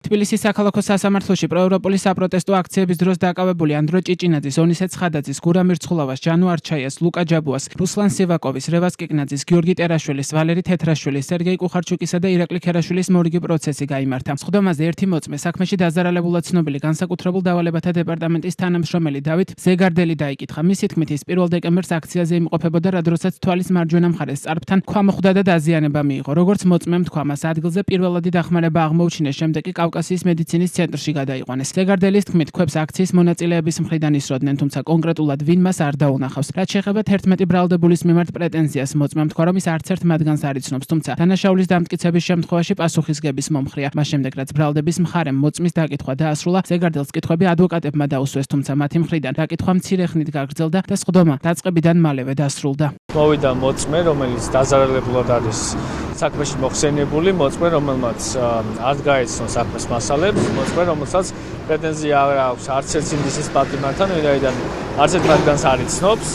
თბილისის საქალაქო სასამართლოში პროევროპული საპროტესტო აქციების დროს დაკავებული ანდრო ჭიჭინაძის, ონისე ცხადაძის, გურა მირცხულავას, ჯანო არჩაიას, ლუკა ჯაბუას, რუსლან სივაკოვის, რევას კიკნაძის, გიორგი ტერაშვილის, ვალერი თეთრაშვილის, სერგეი კუხარჩუკისა და ირაკლი ქერაშვილის მორიგი პროცესი გაიმართა. სხდომაზე ერთი მოწმე საქმეში დაზარალებულად ცნობილი განსაკუთრებულ დავალებათა დეპარტამენტის თანამშრომელი დავით ზეგარდელი დაიკითხა. მისი თქმით, ის 1 დეკემბერს აქციაზე იმყოფებოდა, რა დროსაც თვალის მარჯვენა მხარეს წარბთან ქვამოხვდა და დაზიანება მიიღო. როგორც მოწმემ თქვა, მას ადგილზე პირველადი დახმარება აღმოუჩინეს, შემდეგ კი კავკასიის მედიცინის ცენტრში გადაიყვანეს. ზეგარდელის თქმით, ქვებს აქციის მონაწილეების მხრიდან ისროდნენ, თუმცა კონკრეტულად ვინ მას არ დაუნახავს. რაც შეეხება 11 ბრალდებულის მიმართ პრეტენზიას, მოწმემ თქვა, რომ ის არც ერთ მათგანს არ იცნობს, თუმცა დანაშაულის დამტკიცების შემთხვევაში პასუხისგების მომხრეა. მას შემდეგ, რაც ბრალდების მხარემ მოწმის დაკითხვა დაასრულა, ზეგარდელს კითხვები ადვოკატებმა დაუსვეს, თუმცა მათი მხრიდან დაკითხვა მცირე ხნით გაგრძელდა და სხდომა დაწყებიდან მალევე დასრულდა. მოვიდა მოწმე, რომელიც დაზარალებლად არის საქმეში მოხსენებული, მოწმე, რომელმაც არ გაეცნო საქმის მასალებს, მოწმე, რომელსაც პრეტენზია არ აქვს არც ერთ ინდისის პატიმართან, ვინაიდან არც ერთ მათგანს არ იცნობს,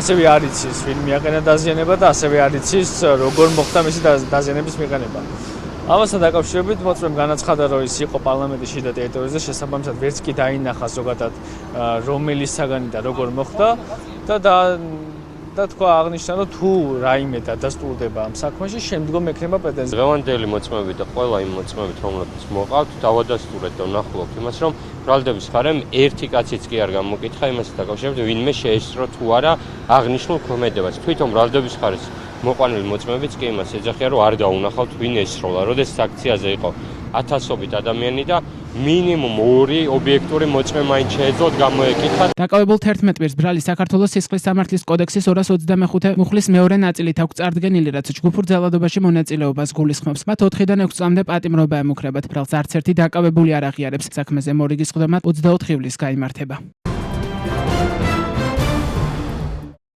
ასევე არ იცის, ვინ მიაყენა დაზიანება და ასევე არ იცის, როგორ მოხდა მისი დაზიანების მიყენება. ამასთან დაკავშირებით მოწმემ განაცხადა, რომ ის იყო პარლამენტის შიდა ტერიტორიაზე, შესაბამისად ვერც კი დაინახა ზოგადად რომელი საგანი და როგორ მოხდა და თქვა აღნიშნა, რომ თუ რაიმე დადასტურდება ამ საქმეში, შემდგომ ექნება პრეტენზია. დღევანდელი მოწმეები და ყველა იმ მოწმეებით, რომლებიც მოყავთ, დავადასტურეთ და ვნახულობთ იმას, რომ ბრალდების მხარემ ერთი კაციც კი არ გამოკითხა იმასთან დაკავშირებით, ვინმე შეესწრო თუ არა აღნიშნულ ქმედებას. თვითონ ბრალდების მხარეს მოყვანილი მოწმეებიც კი იმას ეძახიან, რომ არ დაუნახავთ ვინ ესროლა, როდესაც აქციაზე იყო ათასობით ადამიანი და მინიმუმ 2 ობიექტური მოწმე მაინც შეეძლოთ გამოეკითხა. დაკავებულ 11 პირს ბრალი საქართველოს სისხლის სამართლის კოდექსის 225 მუხლის მეორე ნაწილით აქვს წარდგენილი, რაც ჯგუფურ ძალადობაში მონაწილეობას გულისხმობს. მათ 4-დან 6 წლამდე პატიმრობა ემუქრებათ. ბრალს არც ერთი დაკავებული არ აღიარებს. საქმეზე მორიგი სხდომა 24 ივლისს გაიმართება.